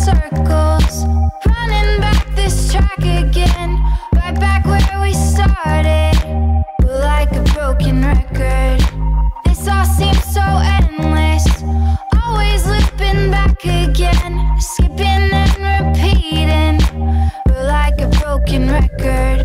circles, running back this track again, right back where we started. We're like a broken record. This all seems so endless, always looping back again, skipping and repeating. We're like a broken record.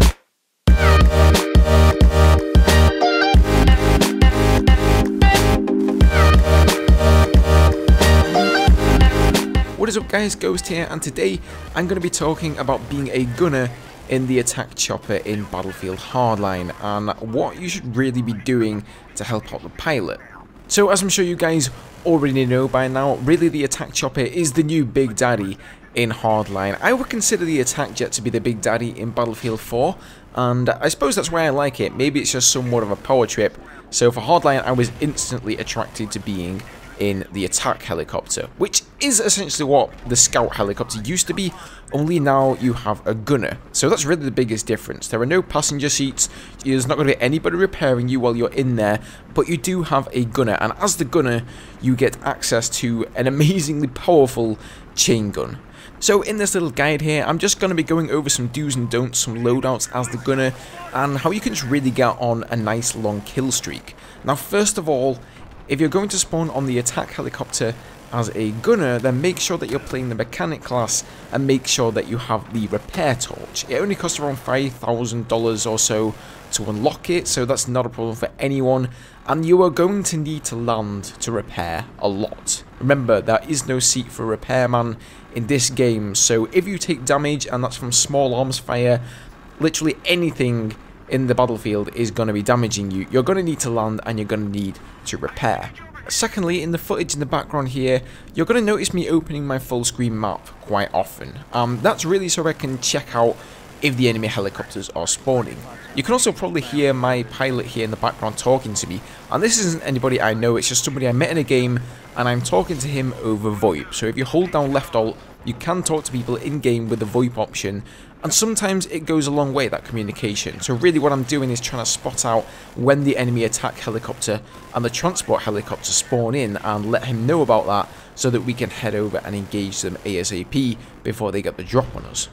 What is up guys, Ghost here, and today I'm going to be talking about being a gunner in the attack chopper in Battlefield Hardline and what you should really be doing to help out the pilot. So as I'm sure you guys already know by now, really the attack chopper is the new big daddy in Hardline. I would consider the attack jet to be the big daddy in Battlefield 4, and I suppose that's why I like it. Maybe it's just somewhat of a power trip. So for Hardline I was instantly attracted to being in the attack helicopter, which is essentially what the scout helicopter used to be, only now you have a gunner. So that's really the biggest difference. There are no passenger seats, there's not going to be anybody repairing you while you're in there, but you do have a gunner, and as the gunner you get access to an amazingly powerful chain gun. So in this little guide here, I'm just going to be going over some do's and don'ts, some loadouts as the gunner, and how you can just really get on a nice long kill streak. Now first of all, if you're going to spawn on the attack helicopter as a gunner, then make sure that you're playing the mechanic class and make sure that you have the repair torch. It only costs around $5,000 or so to unlock it, so that's not a problem for anyone, and you are going to need to land to repair a lot. Remember, there is no seat for a repairman in this game, so if you take damage, and that's from small arms fire, literally anything in the battlefield is going to be damaging you, you're going to need to land and you're going to need to repair. Secondly, in the footage in the background here, you're going to notice me opening my full screen map quite often. That's really so I can check out if the enemy helicopters are spawning. You can also probably hear my pilot here in the background talking to me, and this isn't anybody I know, it's just somebody I met in a game and I'm talking to him over VoIP. So if you hold down left alt, you can talk to people in game with the VoIP option, and sometimes it goes a long way, that communication. So really what I'm doing is trying to spot out when the enemy attack helicopter and the transport helicopter spawn in and let him know about that so that we can head over and engage them ASAP before they get the drop on us.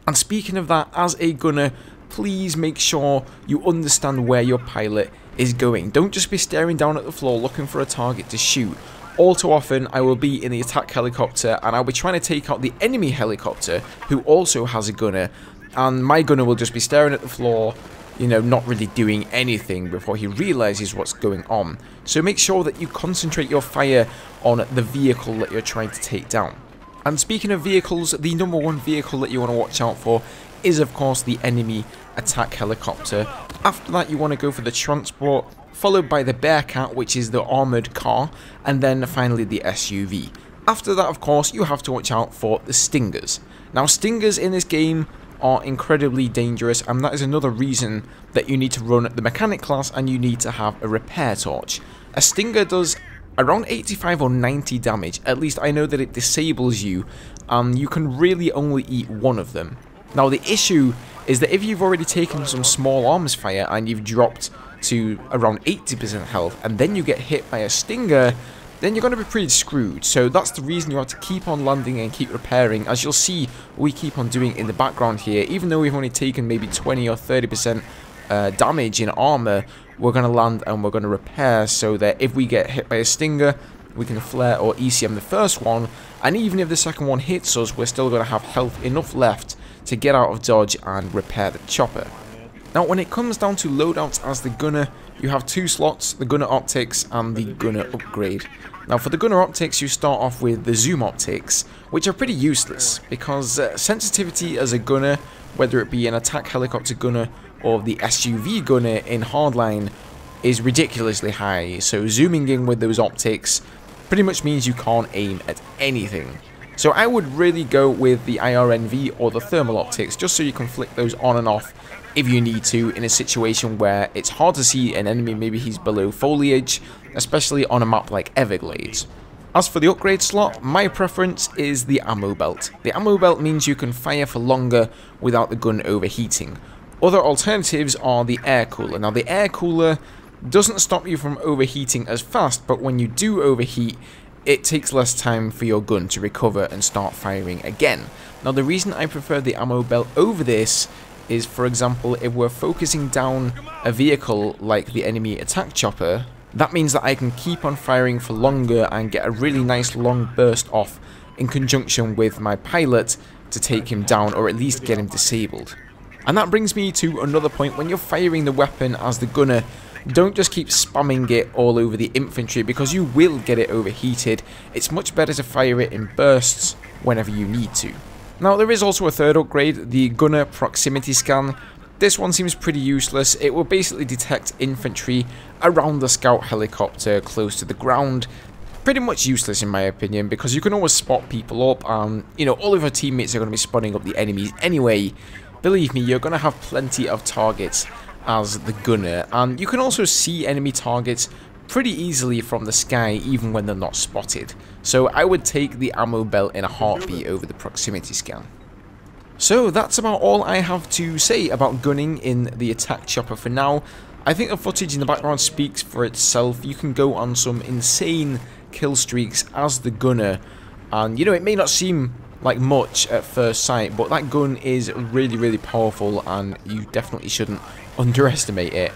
And speaking of that, as a gunner, please make sure you understand where your pilot is going. Don't just be staring down at the floor looking for a target to shoot. All too often, I will be in the attack helicopter and I'll be trying to take out the enemy helicopter who also has a gunner, and my gunner will just be staring at the floor, you know, not really doing anything before he realizes what's going on. So make sure that you concentrate your fire on the vehicle that you're trying to take down. And speaking of vehicles, the number one vehicle that you want to watch out for is of course the enemy attack helicopter. After that you want to go for the transport, followed by the Bearcat, which is the armoured car, and then finally the SUV. After that, of course, you have to watch out for the Stingers. Now, Stingers in this game are incredibly dangerous, and that is another reason that you need to run the mechanic class and you need to have a repair torch. A Stinger does around 85 or 90 damage, at least I know that it disables you, and you can really only eat one of them. Now, the issue is that if you've already taken some small arms fire and you've dropped to around 80% health and then you get hit by a Stinger, then you're going to be pretty screwed. So that's the reason you have to keep on landing and keep repairing, as you'll see we keep on doing in the background here. Even though we've only taken maybe 20 or 30% damage in armor, we're going to land and we're going to repair so that if we get hit by a Stinger, we can flare or ECM the first one, and even if the second one hits us, we're still going to have health enough left to get out of dodge and repair the chopper. Now, when it comes down to loadouts as the gunner, you have two slots, the gunner optics and the gunner upgrade. Now, for the gunner optics, you start off with the zoom optics, which are pretty useless because sensitivity as a gunner, whether it be an attack helicopter gunner or the SUV gunner in Hardline, is ridiculously high. So zooming in with those optics pretty much means you can't aim at anything. So I would really go with the IRNV or the thermal optics, just so you can flick those on and off if you need to in a situation where it's hard to see an enemy, maybe he's below foliage, especially on a map like Everglades. As for the upgrade slot, my preference is the ammo belt. The ammo belt means you can fire for longer without the gun overheating. Other alternatives are the air cooler. Now, the air cooler doesn't stop you from overheating as fast, but when you do overheat, it takes less time for your gun to recover and start firing again. Now the reason I prefer the ammo belt over this is, for example, if we're focusing down a vehicle like the enemy attack chopper, that means that I can keep on firing for longer and get a really nice long burst off in conjunction with my pilot to take him down, or at least get him disabled. And that brings me to another point. When you're firing the weapon as the gunner, don't just keep spamming it all over the infantry, because you will get it overheated. It's much better to fire it in bursts whenever you need to. Now there is also a third upgrade, the gunner proximity scan. This one seems pretty useless. It will basically detect infantry around the scout helicopter close to the ground. Pretty much useless in my opinion, because you can always spot people up, and you know, all of your teammates are going to be spotting up the enemies anyway. Believe me, you're going to have plenty of targets as the gunner, and you can also see enemy targets pretty easily from the sky even when they're not spotted. So I would take the ammo belt in a heartbeat over the proximity scan. So that's about all I have to say about gunning in the attack chopper for now. I think the footage in the background speaks for itself. You can go on some insane kill streaks as the gunner, and you know, it may not seem like much at first sight, but that gun is really powerful and you definitely shouldn't underestimate it.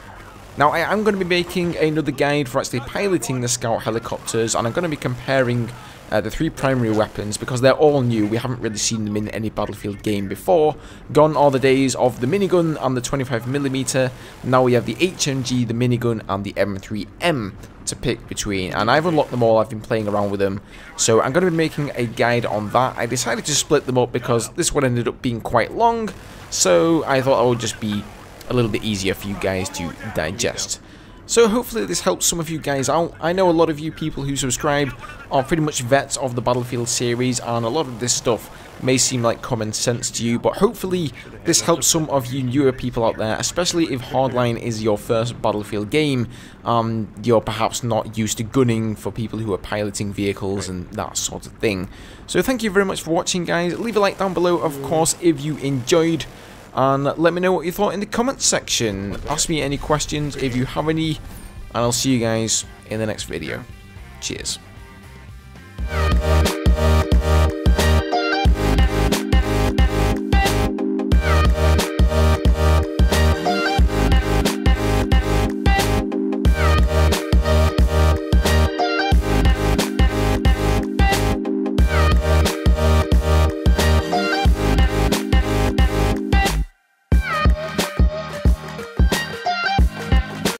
Now I am going to be making another guide for actually piloting the scout helicopters, and I'm going to be comparing the three primary weapons because they're all new. We haven't really seen them in any Battlefield game before. Gone are the days of the minigun and the 25mm. Now we have the HMG, the minigun, and the M3M to pick between, and I've unlocked them all. I've been playing around with them, so I'm going to be making a guide on that. I decided to split them up because this one ended up being quite long, so I thought it would just be a little bit easier for you guys to digest. So hopefully this helps some of you guys out. I know a lot of you people who subscribe are pretty much vets of the Battlefield series, and a lot of this stuff may seem like common sense to you, but hopefully this helps some of you newer people out there, especially if Hardline is your first Battlefield game. You're perhaps not used to gunning for people who are piloting vehicles and that sort of thing. So thank you very much for watching, guys. Leave a like down below, of course, if you enjoyed. And let me know what you thought in the comments section. Ask me any questions if you have any, and I'll see you guys in the next video. Cheers.